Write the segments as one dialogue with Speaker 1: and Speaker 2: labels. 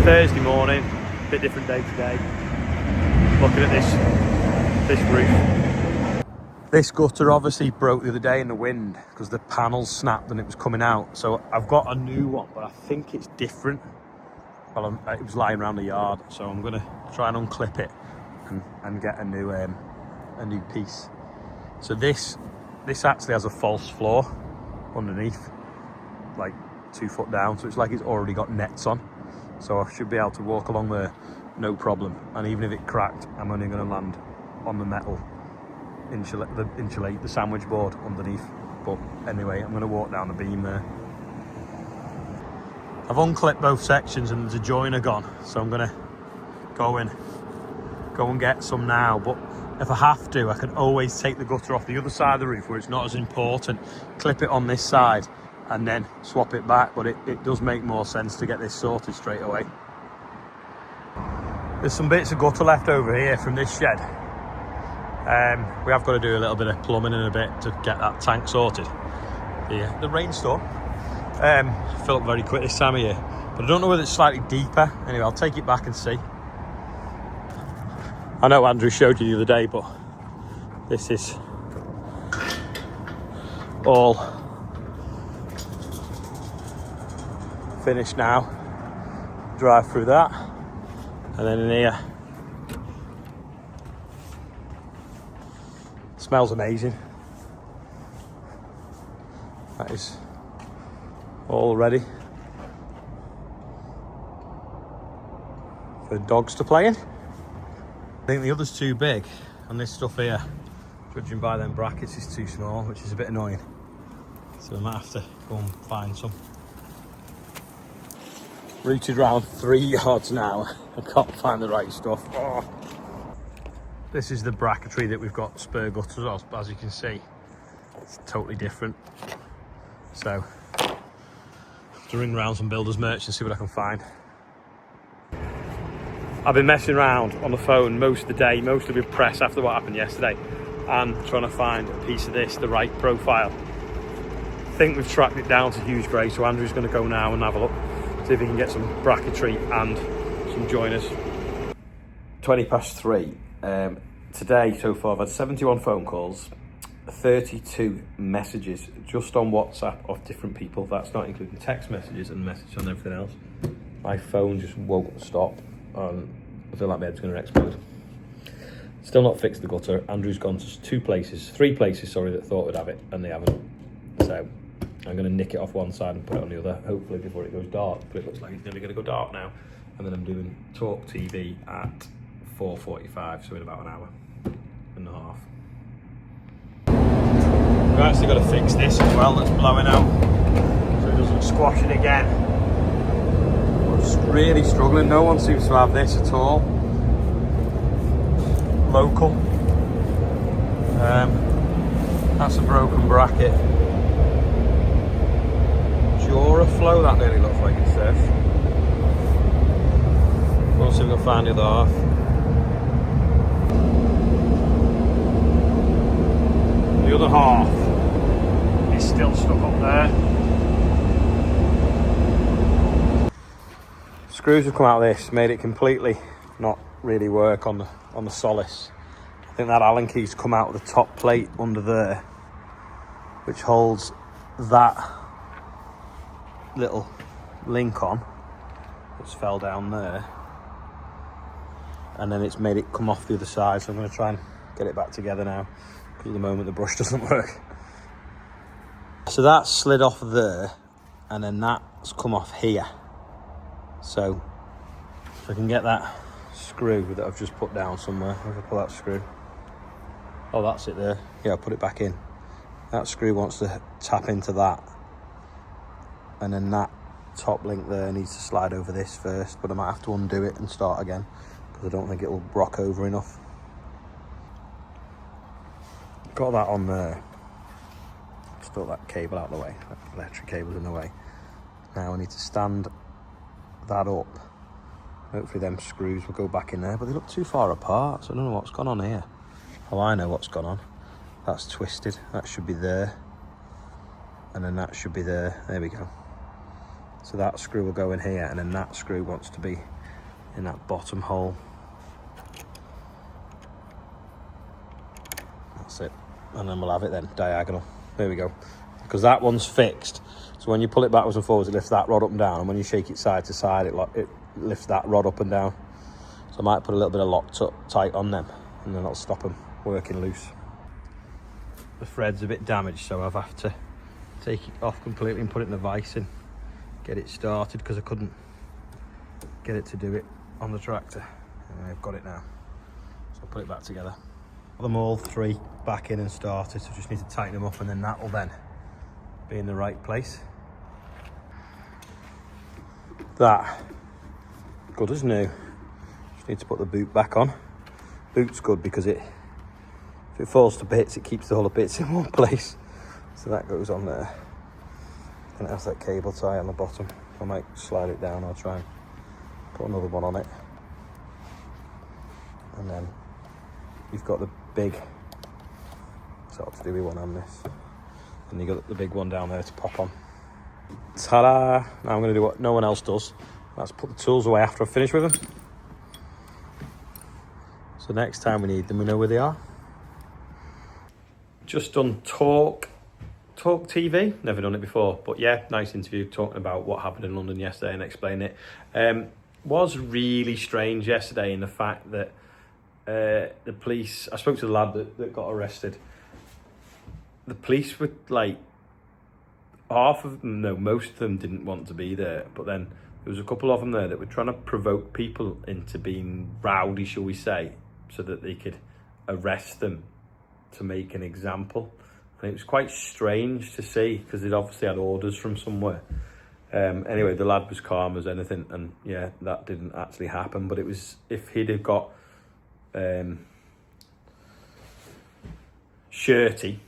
Speaker 1: Thursday morning, bit different day today. Looking at this roof. This gutter obviously broke the other day in the wind because the panels snapped and it was coming out. So I've got a new one, but I think it's different. Well, it was lying around the yard, so I'm gonna try and unclip it and get a new piece. So this actually has a false floor underneath, like 2 foot down. So it's like it's already got nets on. So I should be able to walk along there, no problem. And even if it cracked, I'm only going to land on the metal, insulate the sandwich board underneath. But anyway, I'm going to walk down the beam there. I've unclipped both sections and there's a joiner gone, so I'm going to go and get some now. But if I have to, I can always take the gutter off the other side of the roof where it's not as important, clip it on this side, and then swap it back. But it does make more sense to get this sorted straight away. There's some bits of gutter left over here from this shed. We have got to do a little bit of plumbing in a bit to get that tank sorted. The rainstorm fill up very quick this time of year, but I don't know whether it's slightly deeper. Anyway, I'll take it back and see. I know Andrew showed you the other day, but this is all finished now. Drive through that, and then in here, it smells amazing. That is all ready for the dogs to play in. I think the other's too big, and this stuff here, judging by them brackets, is too small, which is a bit annoying. So I might have to go and find some. Routed round 3 yards now. I can't find the right stuff. Oh. This is the bracketry that we've got spur gutters of, as you can see. It's totally different. So, I have to ring round some builders' merch and see what I can find. I've been messing around on the phone most of the day, mostly with press after what happened yesterday, and trying to find a piece of this, the right profile. I think we've tracked it down to huge grey, so Andrew's going to go now and have a look, see if he can get some bracketry and some joiners. 3:20. Today, so far, I've had 71 phone calls, 32 messages just on WhatsApp of different people. That's not including text messages and messages on everything else. My phone just won't stop. I feel like my head's going to explode. Still not fixed the gutter. Andrew's gone to 3 places, that thought would have it, and they haven't. So I'm going to nick it off one side and put it on the other, hopefully before it goes dark. But it looks like it's nearly going to go dark now. And then I'm doing Talk TV at 4:45, so in about an hour and a half. We've actually got to fix this as well, that's blowing out, so it doesn't squash it again. We're just really struggling. No one seems to have this at all. Local. That's a broken bracket. Duraflow, that nearly looks like it says. We'll see if we can find the other half. The other half is still stuck up there. Screws have come out of this, made it completely not really work on the solace. I think that Allen key's come out of the top plate under there, which holds that little link on, that's fell down there, and then it's made it come off the other side. So I'm going to try and get it back together now, because at the moment the brush doesn't work. So that slid off there, and then that's come off here. So if I can get that screw that I've just put down somewhere, if I pull that screw, oh, that's it there. Yeah, I'll put it back in. That screw wants to tap into that, and then that top link there needs to slide over this first, but I might have to undo it and start again, because I don't think it will rock over enough. Got that on there. Stuck that cable out of the way. That electric cable's in the way. Now I need to stand that up. Hopefully them screws will go back in there, but they look too far apart, so I don't know what's gone on here. Oh, I know what's gone on. That's twisted. That should be there, and then that should be there. There we go. So that screw will go in here, and then that screw wants to be in that bottom hole. That's it. And then we'll have it then, diagonal. There we go. Because that one's fixed. So when you pull it backwards and forwards, it lifts that rod up and down. And when you shake it side to side, it lifts that rod up and down. So I might put a little bit of Loctite on them, and then that'll stop them working loose. The thread's a bit damaged, so I've had to take it off completely and put it in the vise and get it started, because I couldn't get it to do it on the tractor. And I've got it now. So I'll put it back together. Got them all three back in and started, so just need to tighten them up, and then that will then be in the right place. That, good as new. Just need to put the boot back on. Boot's good because if it falls to bits, it keeps all the bits in one place. So that goes on there. And it has that cable tie on the bottom. I might slide it down, I'll try and put another one on it. And then you've got the big, sort to do with one on this. And you've got the big one down there to pop on. Ta-da! Now I'm going to do what no one else does. Let's put the tools away after I've finished with them. So next time we need them, we know where they are. Just done Talk TV. Never done it before, but yeah, nice interview talking about what happened in London yesterday and explaining it. Was really strange yesterday in the fact that the police, I spoke to the lad that got arrested. The police were like, half of them, no, most of them didn't want to be there, but then there was a couple of them there that were trying to provoke people into being rowdy, shall we say, so that they could arrest them to make an example. And it was quite strange to see, because they'd obviously had orders from somewhere. Anyway, the lad was calm as anything, and yeah, that didn't actually happen. But it was, if he'd have got shirty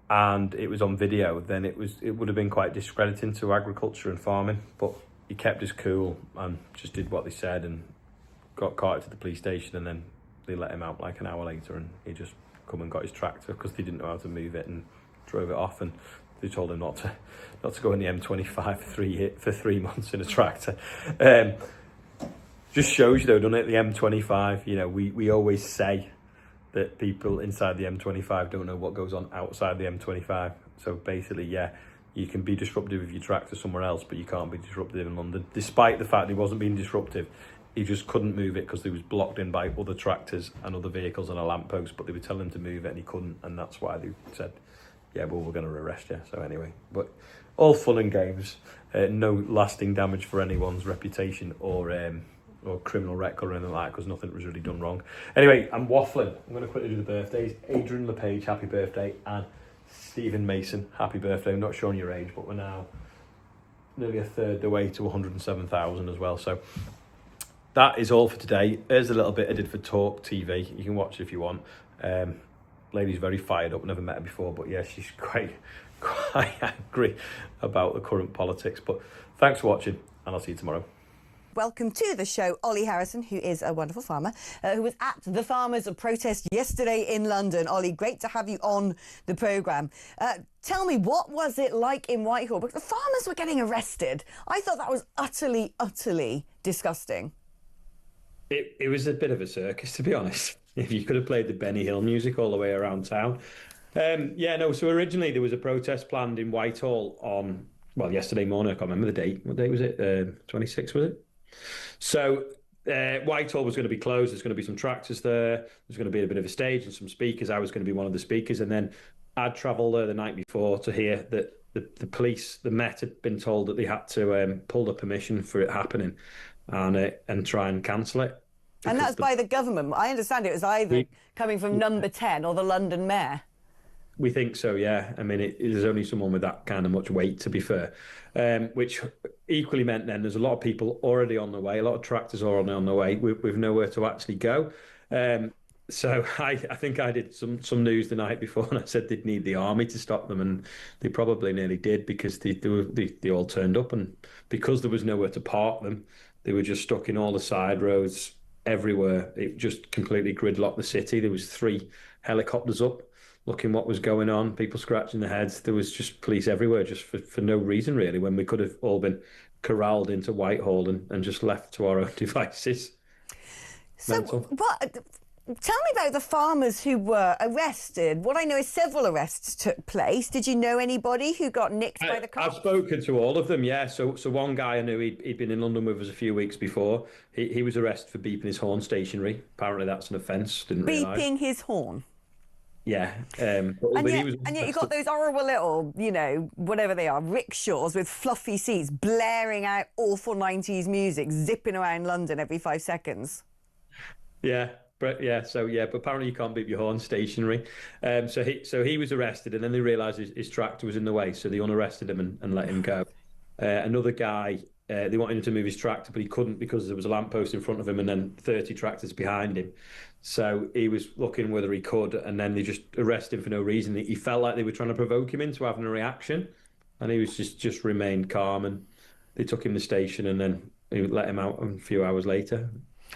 Speaker 1: and it was on video, then it would have been quite discrediting to agriculture and farming. But he kept his cool and just did what they said and got carted to the police station, and then they let him out like an hour later, and he just come and got his tractor because they didn't know how to move it, and drove it off, and they told him not to go in the M25 for 3 months in a tractor. Just shows you though, doesn't it, the M25, you know, we always say that people inside the M25 don't know what goes on outside the M25. So basically, yeah, you can be disruptive with your tractor somewhere else, but you can't be disruptive in London. Despite the fact he wasn't being disruptive, he just couldn't move it because he was blocked in by other tractors and other vehicles and a lamppost, but they were telling him to move it and he couldn't, and that's why they said, yeah, well, we're going to arrest you. So anyway, but all fun and games. No lasting damage for anyone's reputation or criminal record or anything like that, because nothing was really done wrong. Anyway, I'm waffling. I'm going to quickly do the birthdays. Adrian LePage, happy birthday, and Stephen Mason, happy birthday. I'm not showing your age, but we're now nearly a third the way to 107,000 as well. So that is all for today. Here's a little bit I did for Talk TV. You can watch it if you want. Lady's very fired up. Never met her before, but yeah, she's quite angry about the current politics. But thanks for watching, and I'll see you tomorrow.
Speaker 2: Welcome to the show, Olly Harrison, who is a wonderful farmer, who was at the farmers' protest yesterday in London. Olly, great to have you on the programme. Tell me, what was it like in Whitehall? Because the farmers were getting arrested. I thought that was utterly, utterly disgusting.
Speaker 1: It was a bit of a circus, to be honest. If you could have played the Benny Hill music all the way around town. So originally there was a protest planned in Whitehall on, well, yesterday morning. I can't remember the date. What date was it? 26th, was it? So Whitehall was going to be closed. There's going to be some tractors there. There's going to be a bit of a stage and some speakers. I was going to be one of the speakers. And then I'd travelled there the night before to hear that the police, the Met, had been told that they had to pull the permission for it happening and try and cancel it.
Speaker 2: And that's by the government. I understand it was either coming from Number 10 or the London Mayor.
Speaker 1: We think so, yeah. I mean, there's only someone with that kind of much weight, to be fair, which equally meant then there's a lot of people already on the way, a lot of tractors are already on the way with nowhere to actually go. So I think I did some news the night before, and I said they'd need the army to stop them, and they probably nearly did, because they all turned up, and because there was nowhere to park them, they were just stuck in all the side roads everywhere. It just completely gridlocked the city. There was 3 helicopters up looking what was going on, people scratching their heads. There was just police everywhere, just for no reason, really, when we could have all been corralled into Whitehall and just left to our own devices.
Speaker 2: So what? Tell me about the farmers who were arrested. What I know is several arrests took place. Did you know anybody who got nicked by the cops?
Speaker 1: I've spoken to all of them, yeah. So one guy I knew, he'd been in London with us a few weeks before. He was arrested for beeping his horn stationary. Apparently that's an offence, didn't realise.
Speaker 2: Beeping his horn?
Speaker 1: Yeah.
Speaker 2: And yet you've got those horrible little, you know, whatever they are, rickshaws with fluffy seats blaring out awful 90s music, zipping around London every 5 seconds.
Speaker 1: Yeah. But apparently you can't beep your horn stationary. So he was arrested, and then they realised his tractor was in the way, so they unarrested him and let him go. Another guy, they wanted him to move his tractor, but he couldn't because there was a lamppost in front of him and then 30 tractors behind him. So he was looking whether he could, and then they just arrested him for no reason. He felt like they were trying to provoke him into having a reaction, and he was just remained calm, and they took him to the station, and then they let him out a few hours later.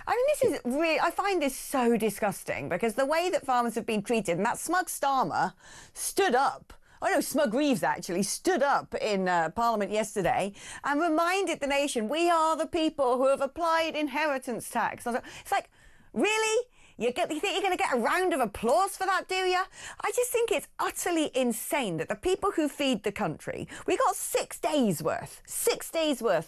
Speaker 2: I mean, this is really, I find this so disgusting because the way that farmers have been treated, and that smug Starmer stood up, oh no, smug Reeves actually stood up in Parliament yesterday and reminded the nation, we are the people who have applied inheritance tax. It's like, really? You think you're going to get a round of applause for that, do you? I just think it's utterly insane that the people who feed the country, we got 6 days worth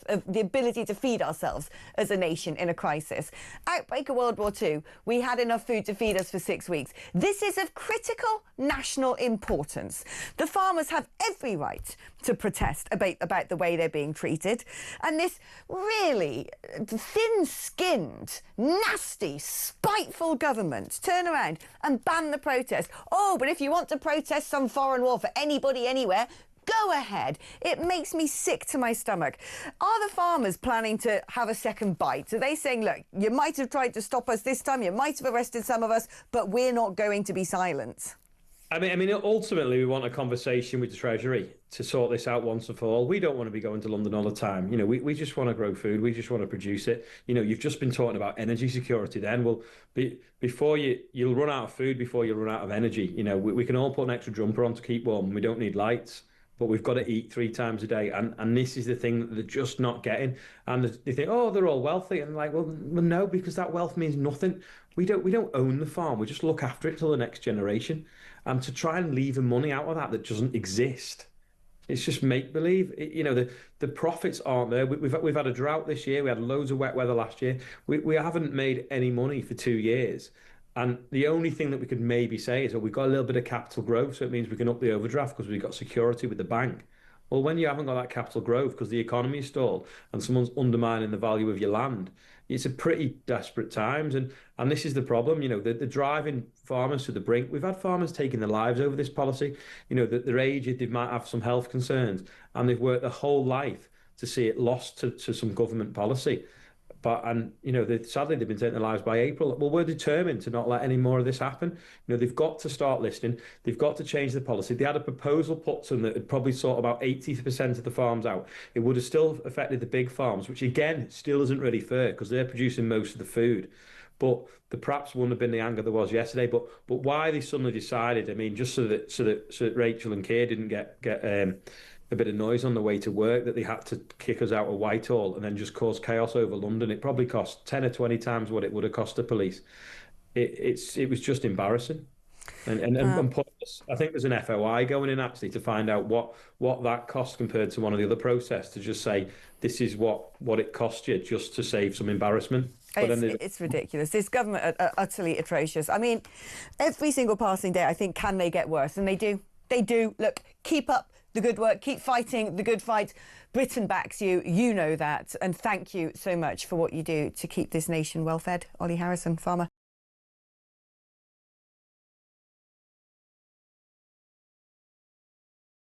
Speaker 2: of the ability to feed ourselves as a nation in a crisis. Outbreak of World War II, we had enough food to feed us for 6 weeks. This is of critical national importance. The farmers have every right to protest about the way they're being treated. And this really thin-skinned, nasty, spiteful government turn around and ban the protest. Oh, but if you want to protest some foreign war for anybody, anywhere, go ahead. It makes me sick to my stomach. Are the farmers planning to have a second bite? Are they saying, look, you might have tried to stop us this time, you might have arrested some of us, but we're not going to be silent?
Speaker 1: I mean, ultimately, we want a conversation with the Treasury to sort this out once and for all. We don't want to be going to London all the time. You know, we just want to grow food. We just want to produce it. You know, you've just been talking about energy security then. Well, before you'll run out of food before you'll run out of energy. You know, we can all put an extra jumper on to keep warm. We don't need lights, but we've got to eat 3 times a day. And this is the thing that they're just not getting. And they think, oh, they're all wealthy. And like, well, no, because that wealth means nothing. We don't own the farm. We just look after it till the next generation. And to try and lever money out of that doesn't exist, it's just make believe. You know, the profits aren't there. We've had a drought this year. We had loads of wet weather last year. We haven't made any money for 2 years. And the only thing that we could maybe say is, well, we've got a little bit of capital growth, so it means we can up the overdraft because we've got security with the bank. Well, when you haven't got that capital growth because the economy is stalled and someone's undermining the value of your land, it's a pretty desperate times. And this is the problem, you know, they're driving farmers to the brink. We've had farmers taking their lives over this policy. You know, that they're aged, they might have some health concerns, and they've worked their whole life to see it lost to some government policy. And you know, sadly, they've been taking their lives by April. Well, we're determined to not let any more of this happen. You know, they've got to start listening. They've got to change the policy. They had a proposal put to them that had probably sort about 80% of the farms out. It would have still affected the big farms, which again, still isn't really fair because they're producing most of the food. But perhaps wouldn't have been the anger there was yesterday. But why they suddenly decided, I mean, just so that Rachel and Keir didn't get a bit of noise on the way to work, that they had to kick us out of Whitehall and then just cause chaos over London. It probably cost 10 or 20 times what it would have cost the police. It was just embarrassing and pointless. I think there's an FOI going in actually to find out what that cost compared to one of the other protests, to just say this is what it cost you just to save some embarrassment.
Speaker 2: It's ridiculous. This government are utterly atrocious. I mean, every single passing day I think, can they get worse? And they do. They do. Look, keep up the good work, keep fighting the good fight. Britain backs you, you know that, and thank you so much for what you do to keep this nation well fed. Olly Harrison, farmer.